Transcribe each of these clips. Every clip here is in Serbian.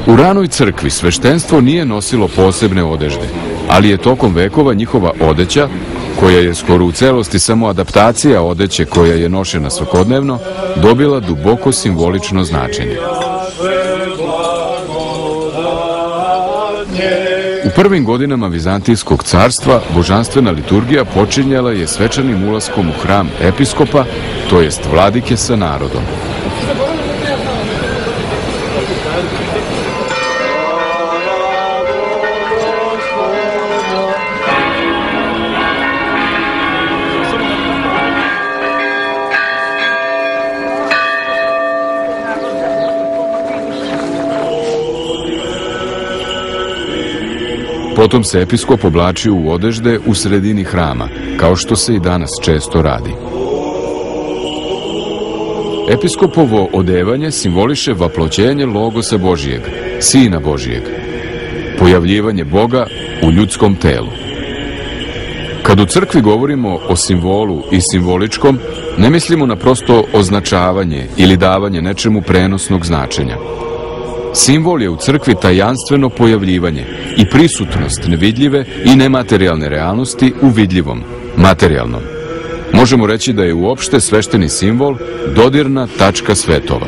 U ranoj crkvi sveštenstvo nije nosilo posebne odežde, ali je tokom vekova njihova odeća, koja je skoro u celosti samo adaptacija odeće koja je nošena svakodnevno, dobila duboko simbolično značenje. U prvim godinama Vizantijskog carstva božanstvena liturgija počinjala je svečanim ulaskom u hram episkopa, to jest vladike sa narodom. Potom se episkop oblačio u odežde u sredini hrama, kao što se i danas često radi. Episkopovo odevanje simboliše vaploćenje Logosa Božijeg, Sina Božijeg, pojavljivanje Boga u ljudskom telu. Kad u crkvi govorimo o simbolu i simboličkom, ne mislimo na prosto označavanje ili davanje nečemu prenosnog značenja. Simbol je u crkvi tajanstveno pojavljivanje i prisutnost nevidljive i nematerijalne realnosti u vidljivom, materijalnom. Možemo reći da je uopšte svešteni simbol dodirna tačka svetova.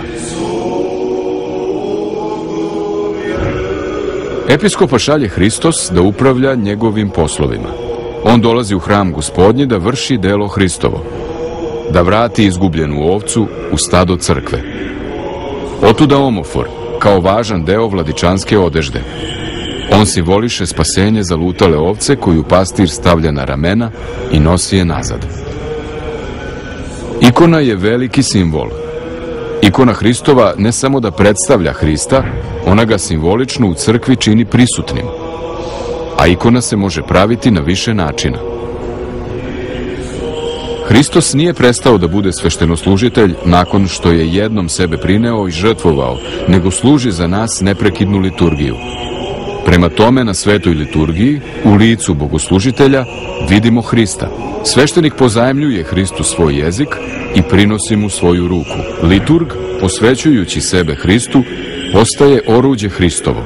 Episkopa šalje Hristos da upravlja njegovim poslovima. On dolazi u hram Gospodnji da vrši delo Hristovo, da vrati izgubljenu ovcu u stado crkve. Otuda omofor, kao važan deo vladičanske odežde. On simboliše spasenje zalutale ovce koju pastir stavlja na ramena i nosi je nazad. Ikona je veliki simbol. Ikona Hristova ne samo da predstavlja Hrista, ona ga simbolično u crkvi čini prisutnim. A ikona se može praviti na više načina. Hristos nije prestao da bude sveštenoslužitelj nakon što je jednom sebe prineo i žrtvovao, nego služi za nas neprekidnu liturgiju. Prema tome, na svetoj liturgiji, u licu bogoslužitelja, vidimo Hrista. Sveštenik pozajmljuje Hristu svoj jezik i prinosi mu svoju ruku. Liturg, posvećujući sebe Hristu, postaje oruđe Hristovo.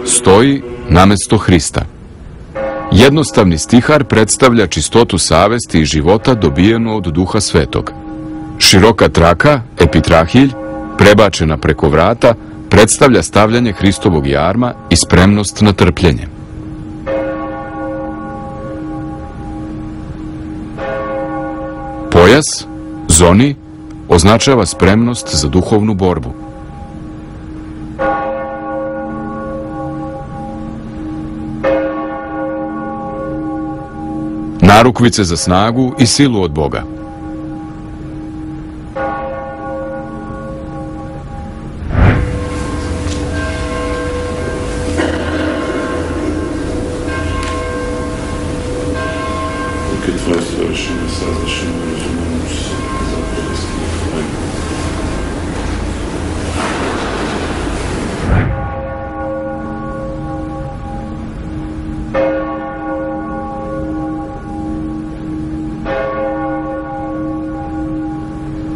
Stoji namesto Hrista. Jednostavni stihar predstavlja čistotu savesti i života dobijenu od Duha Svetog. Široka traka, epitrahilj, prebačena preko vrata, predstavlja stavljanje Hristovog jarma i spremnost na trpljenje. Pojas, zoni, označava spremnost za duhovnu borbu. Narukvice za snagu i silu od Boga.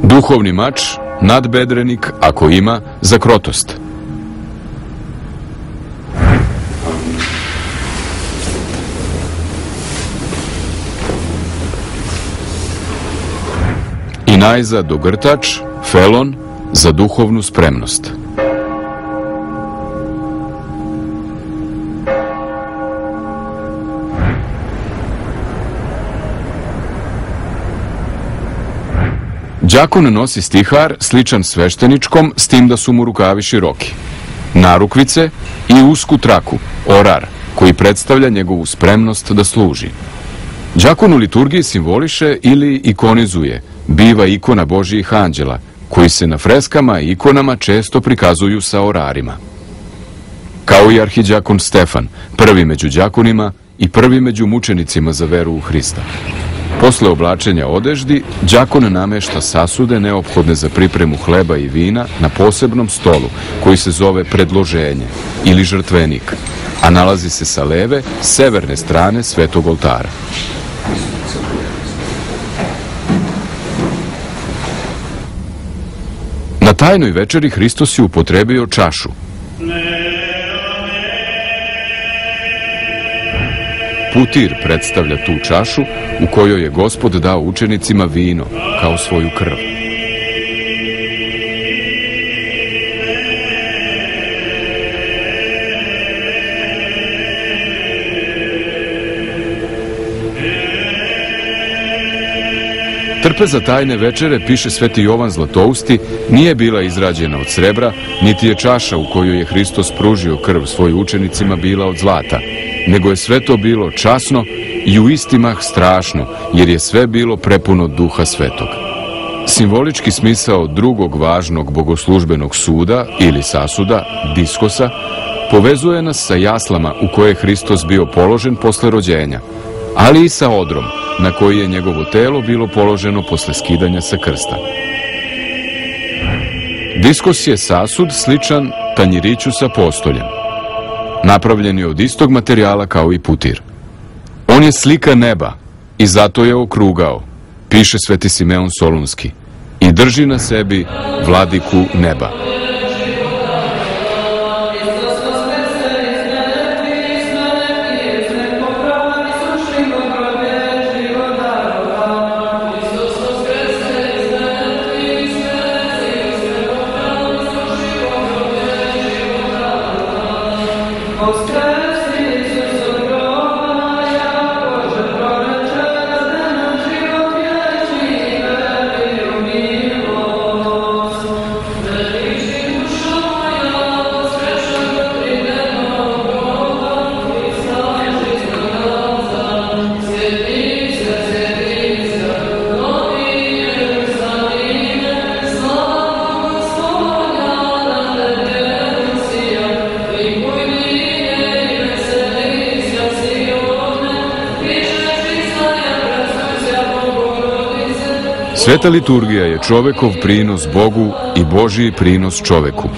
Duhovni mač, nadbedrenik, ako ima, za krotost. I najzad ogrtač, felon, za duhovnu spremnost. Đakon nosi stihar sličan svešteničkom, s tim da su mu rukavi široki. Narukvice i usku traku, orar, koji predstavlja njegovu spremnost da služi. Đakon u liturgiji simboliše ili ikonizuje, biva ikona Božijih anđela, koji se na freskama i ikonama često prikazuju sa orarima. Kao i arhidžakon Stefan, prvi među đakonima i prvi među mučenicima za veru u Hrista. Posle oblačenja odeždi, đakon namešta sasude neophodne za pripremu hleba i vina na posebnom stolu, koji se zove predloženje ili žrtvenik, a nalazi se sa leve, severne strane svetog oltara. Na tajnoj večeri Hristos je upotrebio čašu. putir predstavlja tu čašu u kojoj je Gospod dao učenicima vino kao svoju krv. Trpeza tajne večere, piše sveti Jovan Zlatousti, nije bila izrađena od srebra, niti je čaša u kojoj je Hristos pružio krv svojim učenicima bila od zlata, nego je sve to bilo časno i u isti mah strašno, jer je sve bilo prepuno Duha Svetog. Simbolički smisao drugog važnog bogoslužbenog suda ili sasuda, diskosa, povezuje nas sa jaslama u koje je Hristos bio položen posle rođenja, ali i sa odrom na koji je njegovo telo bilo položeno posle skidanja sa krsta. Diskos je sasud sličan tanjiriću sa postoljem. Napravljen je od istog materijala kao i putir. On je slika neba i zato je okrugao, piše sveti Simeon Solunski, i drži na sebi vladiku neba. Sveta liturgija je čovekov prinos Bogu i Božiji prinos čoveku.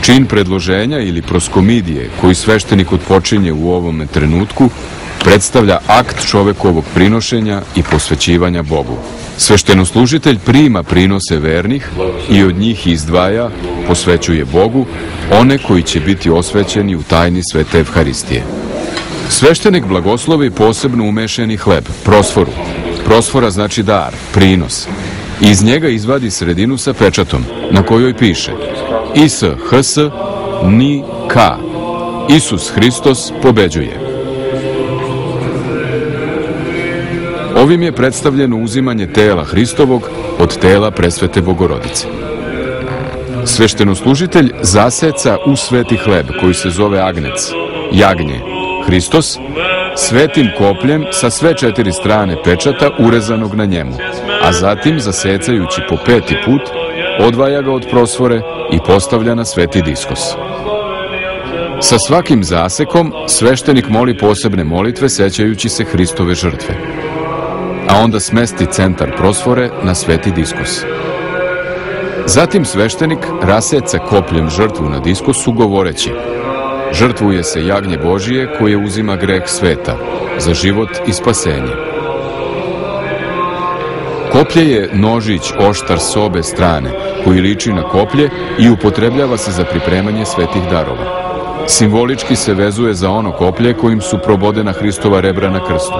Čin predloženja ili proskomidije, koji sveštenik odpočinje u ovome trenutku, predstavlja akt čovekovog prinošenja i posvećivanja Bogu. Sveštenoslužitelj prima prinose vernih i od njih izdvaja, posvećuje Bogu, one koji će biti osvećeni u tajni svete Evharistije. Sveštenik blagoslovi posebno umešani hleb, prosforu. Prosfora znači dar, prinos. Iz njega izvadi sredinu sa pečatom, na kojoj piše IS, HS, NI, K. Isus Hristos pobeđuje. Ovim je predstavljeno uzimanje tela Hristovog od tela presvete Bogorodice. Sveštenoslužitelj zaseca u sveti hleb, koji se zove agnec, jagnje, Hristos, svetim kopljem sa sve 4 strane pečata urezanog na njemu, a zatim, zasecajući po 5. put, odvaja ga od prosfore i postavlja na sveti diskos. Sa svakim zasekom sveštenik moli posebne molitve sećajući se Hristove žrtve, a onda smesti centar prosfore na sveti diskos. Zatim sveštenik raseca kopljem žrtvu na diskosu govoreći: žrtvuje se jagnje Božije koje uzima greh sveta, za život i spasenje. Koplje je nožić oštar s obe strane, koji liči na koplje i upotrebljava se za pripremanje svetih darova. Simbolički se vezuje za ono koplje kojim su probodena Hristova rebra na krstu.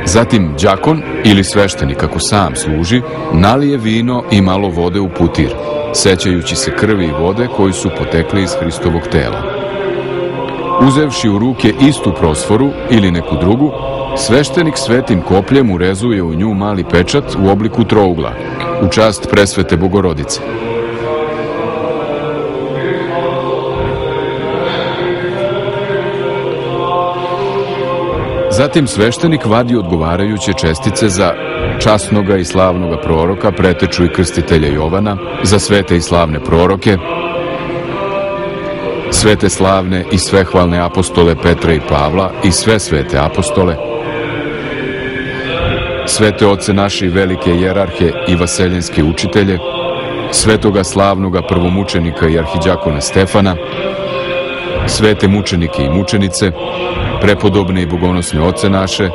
Zatim đakon ili sveštenik, ako sam služi, nalije vino i malo vode u putir, sećajući se krvi i vode koji su potekli iz Hristovog tela. Uzevši u ruke istu prosforu ili neku drugu, sveštenik svetim kopljem urezuje u nju mali pečat u obliku trougla, u čast presvete Bogorodice. Zatim sveštenik vadi odgovarajuće čestice za časnoga i slavnoga proroka, preteču i krstitelja Jovana, za svete i slavne proroke, svete slavne i svehvalne apostole Petra i Pavla i sve svete apostole, svete oce naše i velike jerarhe i vaseljenske učitelje, svetoga slavnoga prvomučenika i arhiđakona Stefana, svete mučenike i mučenice, prepodobne i bogonosne oce naše,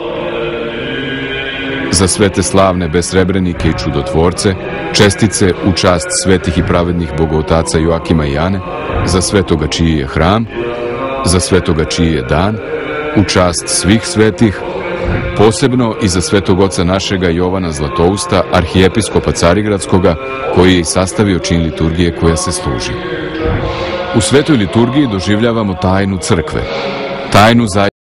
za sve te slavne besrebrenike i čudotvorce, čestice u čast svetih i pravednih bogotaca Joakima i Ane, za svetoga čiji je hram, za svetoga čiji je dan, u čast svih svetih, posebno i za svetog oca našega Jovana Zlatousta, arhijepiskopa Carigradskoga, koji je i sastavio čin liturgije koja se služi. U svetoj liturgiji doživljavamo tajnu crkve, tajnu zajednice